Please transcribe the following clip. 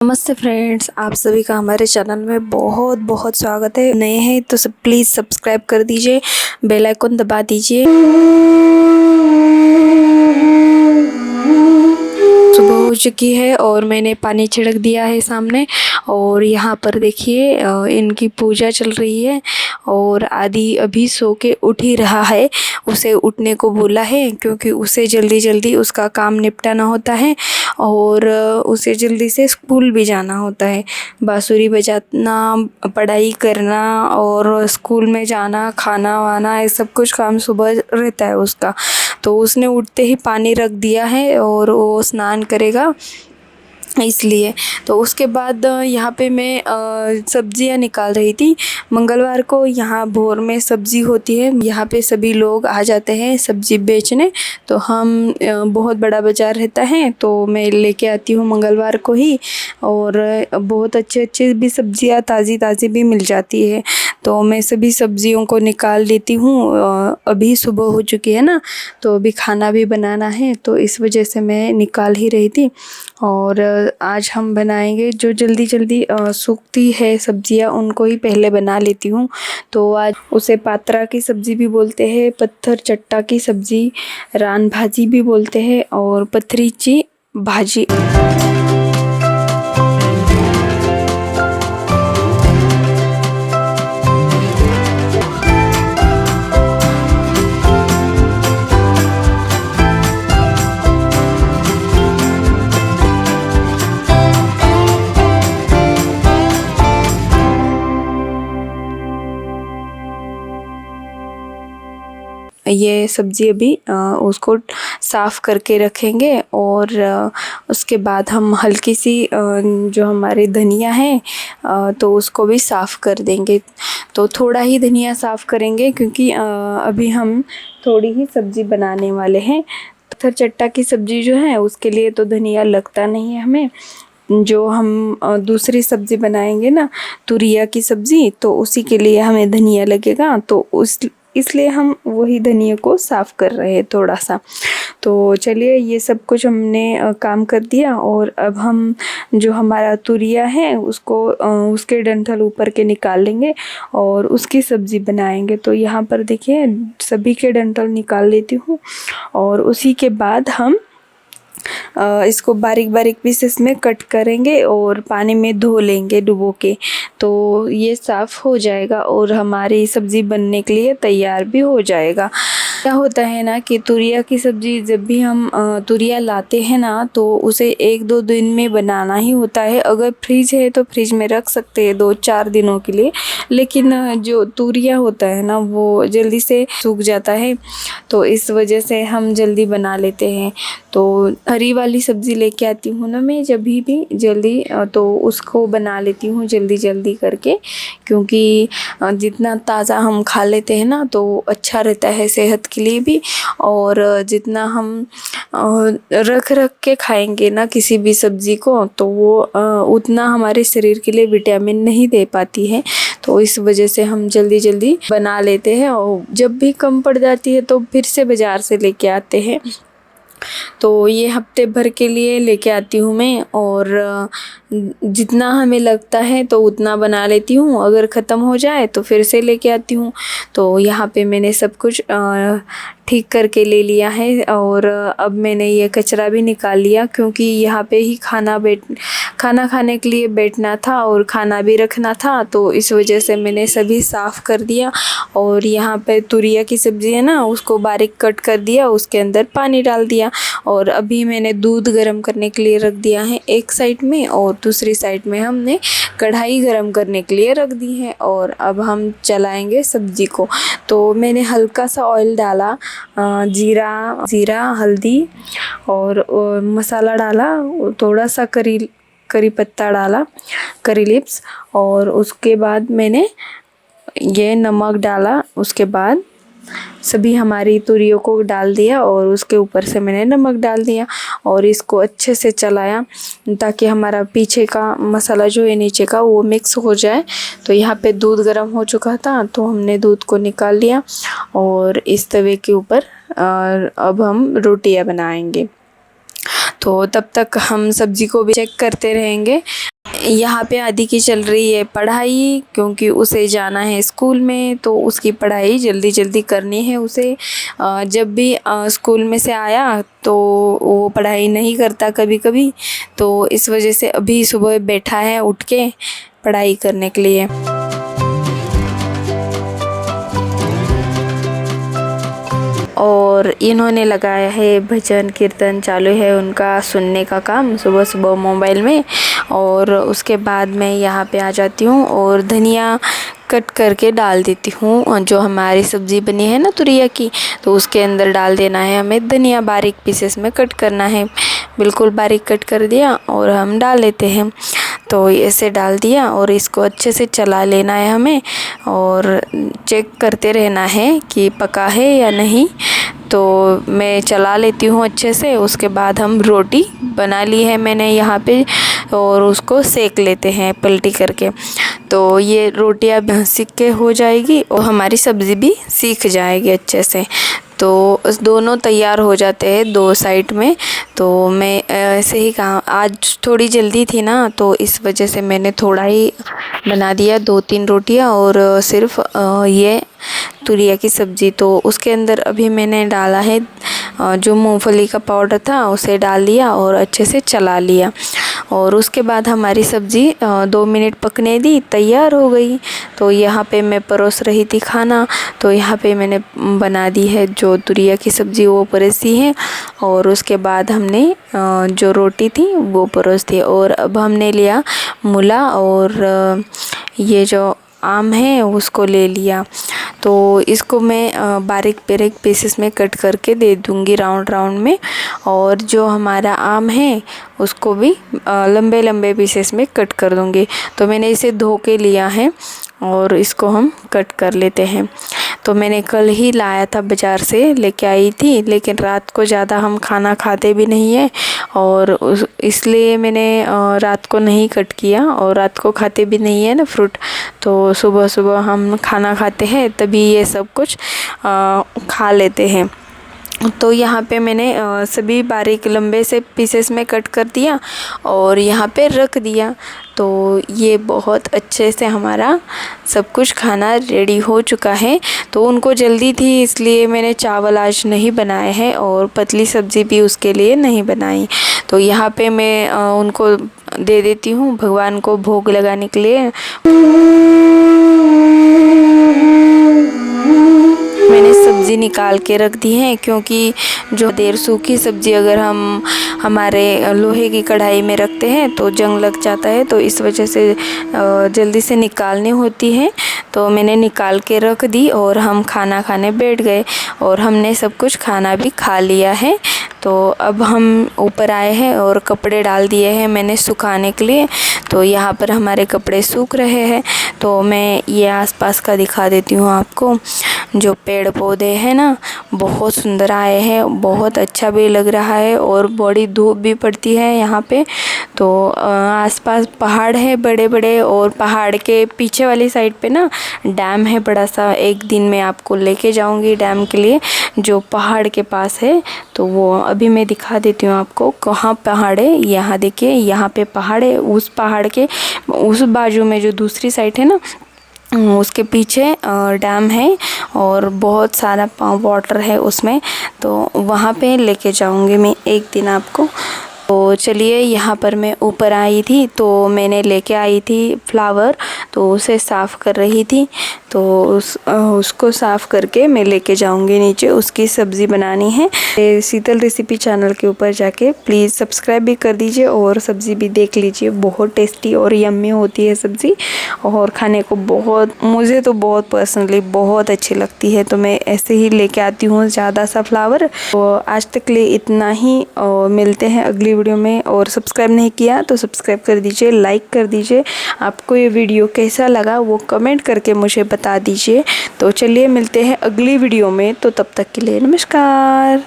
नमस्ते फ्रेंड्स, आप सभी का हमारे चैनल में बहुत बहुत स्वागत है। नए हैं तो सब प्लीज़ सब्सक्राइब कर दीजिए, बेल आइकन दबा दीजिए। सुबह हो चुकी है और मैंने पानी छिड़क दिया है सामने। और यहाँ पर देखिए इनकी पूजा चल रही है और आदि अभी सो के उठ ही रहा है। उसे उठने को बोला है क्योंकि उसे जल्दी जल्दी उसका काम निपटाना होता है और उसे जल्दी से स्कूल भी जाना होता है। बांसुरी बजाना, पढ़ाई करना और स्कूल में जाना, खाना वाना, ये सब कुछ काम सुबह रहता है उसका। तो उसने उठते ही पानी रख दिया है और वो स्नान करेगा इसलिए। तो उसके बाद यहाँ पे मैं सब्जियाँ निकाल रही थी। मंगलवार को यहाँ भोर में सब्ज़ी होती है, यहाँ पे सभी लोग आ जाते हैं सब्ज़ी बेचने। तो हम बहुत बड़ा बाज़ार रहता है तो मैं लेके आती हूँ मंगलवार को ही। और बहुत अच्छे अच्छे भी सब्ज़ियाँ ताज़ी ताज़ी भी मिल जाती है। तो मैं सभी सब्ज़ियों को निकाल लेती हूँ। अभी सुबह हो चुकी है ना, तो अभी खाना भी बनाना है, तो इस वजह से मैं निकाल ही रही थी। और आज हम बनाएंगे जो जल्दी जल्दी सूखती है सब्जियां, उनको ही पहले बना लेती हूँ। तो आज उसे पात्रा की सब्ज़ी भी बोलते हैं, पत्थर चट्टा की सब्ज़ी, रान भाजी भी बोलते हैं और पथरीची भाजी। ये सब्ज़ी अभी उसको साफ़ करके रखेंगे और उसके बाद हम हल्की सी जो हमारी धनिया है तो उसको भी साफ़ कर देंगे। तो थोड़ा ही धनिया साफ़ करेंगे क्योंकि अभी हम थोड़ी ही सब्ज़ी बनाने वाले हैं। पत्थर चट्टा की सब्ज़ी जो है उसके लिए तो धनिया लगता नहीं है हमें। जो हम दूसरी सब्ज़ी बनाएंगे ना, तुरिया की सब्ज़ी, तो उसी के लिए हमें धनिया लगेगा। तो इसलिए हम वही धनिया को साफ़ कर रहे हैं थोड़ा सा। तो चलिए, ये सब कुछ हमने काम कर दिया और अब हम जो हमारा तुरिया है उसको उसके डंठल ऊपर के निकाल लेंगे और उसकी सब्ज़ी बनाएंगे। तो यहाँ पर देखिए सभी के डंठल निकाल लेती हूँ और उसी के बाद हम इसको बारीक बारीक पीसेस में कट करेंगे और पानी में धो लेंगे डुबो के। तो ये साफ़ हो जाएगा और हमारी सब्ज़ी बनने के लिए तैयार भी हो जाएगा। क्या होता है ना कि तुरिया की सब्ज़ी जब भी हम तुरिया लाते हैं ना तो उसे 1-2 दिन में बनाना ही होता है। अगर फ्रिज है तो फ्रिज में रख सकते हैं 2-4 दिनों के लिए, लेकिन जो तुरिया होता है ना वो जल्दी से सूख जाता है, तो इस वजह से हम जल्दी बना लेते हैं। तो हरी वाली सब्ज़ी लेके आती हूँ ना मैं जब भी जल्दी, तो उसको बना लेती हूँ जल्दी जल्दी करके, क्योंकि जितना ताज़ा हम खा लेते हैं ना तो अच्छा रहता है सेहत के लिए भी। और जितना हम रख रख के खाएंगे ना किसी भी सब्ज़ी को तो वो उतना हमारे शरीर के लिए विटामिन नहीं दे पाती है। तो इस वजह से हम जल्दी जल्दी बना लेते हैं और जब भी कम पड़ जाती है तो फिर से बाज़ार से लेके आते हैं। तो ये हफ्ते भर के लिए लेके आती हूँ मैं और जितना हमें लगता है तो उतना बना लेती हूँ। अगर ख़त्म हो जाए तो फिर से लेके आती हूँ। तो यहाँ पे मैंने सब कुछ ठीक करके ले लिया है और अब मैंने ये कचरा भी निकाल लिया, क्योंकि यहाँ पे ही खाना खाने के लिए बैठना था और खाना भी रखना था। तो इस वजह से मैंने सभी साफ़ कर दिया। और यहाँ पे तुरिया की सब्ज़ी है ना उसको बारीक कट कर दिया, उसके अंदर पानी डाल दिया और अभी मैंने दूध गर्म करने के लिए रख दिया है एक साइड में और दूसरी साइड में हमने कढ़ाई गर्म करने के लिए रख दी है। और अब हम चलाएंगे सब्ज़ी को। तो मैंने हल्का सा ऑयल डाला, जीरा, हल्दी और मसाला डाला, थोड़ा सा करी पत्ता डाला, करी लिप्स, और उसके बाद मैंने ये नमक डाला। उसके बाद सभी हमारी तुरियों को डाल दिया और उसके ऊपर से मैंने नमक डाल दिया और इसको अच्छे से चलाया ताकि हमारा पीछे का मसाला जो है नीचे का वो मिक्स हो जाए। तो यहाँ पे दूध गर्म हो चुका था तो हमने दूध को निकाल लिया और इस तवे के ऊपर अब हम रोटियां बनाएंगे। तो तब तक हम सब्ज़ी को भी चेक करते रहेंगे। यहाँ पे आदि की चल रही है पढ़ाई, क्योंकि उसे जाना है स्कूल में, तो उसकी पढ़ाई जल्दी जल्दी करनी है उसे। जब भी स्कूल में से आया तो वो पढ़ाई नहीं करता कभी कभी, तो इस वजह से अभी सुबह बैठा है उठ के पढ़ाई करने के लिए। और इन्होंने लगाया है भजन कीर्तन चालू है उनका सुनने का काम सुबह सुबह मोबाइल में। और उसके बाद मैं यहाँ पे आ जाती हूँ और धनिया कट करके डाल देती हूँ। जो हमारी सब्ज़ी बनी है ना तुरिया की, तो उसके अंदर डाल देना है हमें धनिया। बारीक पीसेस में कट करना है, बिल्कुल बारीक कट कर दिया और हम डाल लेते हैं। तो ऐसे डाल दिया और इसको अच्छे से चला लेना है हमें और चेक करते रहना है कि पका है या नहीं। तो मैं चला लेती हूँ अच्छे से। उसके बाद हम रोटी बना ली है मैंने यहाँ पे और उसको सेक लेते हैं पलटी करके। तो ये रोटियाँ सीख के हो जाएगी और हमारी सब्ज़ी भी सीख जाएगी अच्छे से। तो दोनों तैयार हो जाते हैं दो साइड में। तो मैं ऐसे ही कहा, आज थोड़ी जल्दी थी ना तो इस वजह से मैंने थोड़ा ही बना दिया, 2-3 रोटियां और सिर्फ ये तुरिया की सब्ज़ी। तो उसके अंदर अभी मैंने डाला है जो मूंगफली का पाउडर था उसे डाल दिया और अच्छे से चला लिया। और उसके बाद हमारी सब्ज़ी 2 मिनट पकने दी, तैयार हो गई। तो यहाँ पे मैं परोस रही थी खाना। तो यहाँ पे मैंने बना दी है जो तुरिया की सब्ज़ी वो परोसी है और उसके बाद हमने जो रोटी थी वो परोस दी। और अब हमने लिया मूला और ये जो आम है उसको ले लिया। तो इसको मैं बारीक बारीक पीसेस में कट करके दे दूँगी राउंड राउंड में। और जो हमारा आम है उसको भी लंबे लंबे पीसेस में कट कर दूँगी। तो मैंने इसे धो के लिया है और इसको हम कट कर लेते हैं। तो मैंने कल ही लाया था बाज़ार से लेके आई थी, लेकिन रात को ज़्यादा हम खाना खाते भी नहीं है और इसलिए मैंने रात को नहीं कट किया। और रात को खाते भी नहीं है ना फ्रूट, तो सुबह सुबह हम खाना खाते हैं तभी ये सब कुछ खा लेते हैं। तो यहाँ पे मैंने सभी बारीक लंबे से पीसेस में कट कर दिया और यहाँ पे रख दिया। तो ये बहुत अच्छे से हमारा सब कुछ खाना रेडी हो चुका है। तो उनको जल्दी थी इसलिए मैंने चावल आज नहीं बनाए हैं और पतली सब्ज़ी भी उसके लिए नहीं बनाई। तो यहाँ पे मैं उनको दे देती हूँ भगवान को भोग लगाने के लिए। मैंने सब्ज़ी निकाल के रख दी है, क्योंकि जो देर सूखी सब्ज़ी अगर हम हमारे लोहे की कढ़ाई में रखते हैं तो जंग लग जाता है, तो इस वजह से जल्दी से निकालनी होती है। तो मैंने निकाल के रख दी और हम खाना खाने बैठ गए और हमने सब कुछ खाना भी खा लिया है। तो अब हम ऊपर आए हैं और कपड़े डाल दिए हैं मैंने सुखाने के लिए। तो यहाँ पर हमारे कपड़े सूख रहे हैं। तो मैं ये आसपास का दिखा देती हूँ आपको। जो पेड़ पौधे हैं ना बहुत सुंदर आए हैं, बहुत अच्छा भी लग रहा है और बड़ी धूप भी पड़ती है यहाँ पे। तो आसपास पहाड़ है बड़े बड़े और पहाड़ के पीछे वाली साइड पे ना डैम है बड़ा सा। एक दिन मैं आपको लेके जाऊँगी डैम के लिए जो पहाड़ के पास है। तो वो अभी मैं दिखा देती हूँ आपको कहाँ पहाड़ है। यहाँ देखिए, यहाँ पे पहाड़ है, उस पहाड़ के उस बाजू में जो दूसरी साइड है ना उसके पीछे डैम है और बहुत सारा वाटर है उसमें। तो वहाँ पे लेके जाऊँगी मैं एक दिन आपको। तो चलिए, यहाँ पर मैं ऊपर आई थी तो मैंने लेके आई थी फ्लावर, तो उसे साफ़ कर रही थी। तो उसको साफ़ करके मैं लेके जाऊँगी नीचे, उसकी सब्ज़ी बनानी है। शीतल रेसिपी चैनल के ऊपर जाके प्लीज़ सब्सक्राइब भी कर दीजिए और सब्ज़ी भी देख लीजिए। बहुत टेस्टी और यम्मी होती है सब्ज़ी और खाने को मुझे तो बहुत पर्सनली बहुत अच्छी लगती है। तो मैं ऐसे ही लेके आती हूँ ज़्यादा सा फ्लावर। तो आज तक के लिए इतना ही, मिलते हैं अगली वीडियो में। और सब्सक्राइब नहीं किया तो सब्सक्राइब कर दीजिए, लाइक कर दीजिए। आपको ये वीडियो कैसा लगा वो कमेंट करके मुझे बता दीजिए। तो चलिए मिलते हैं अगली वीडियो में, तो तब तक के लिए नमस्कार।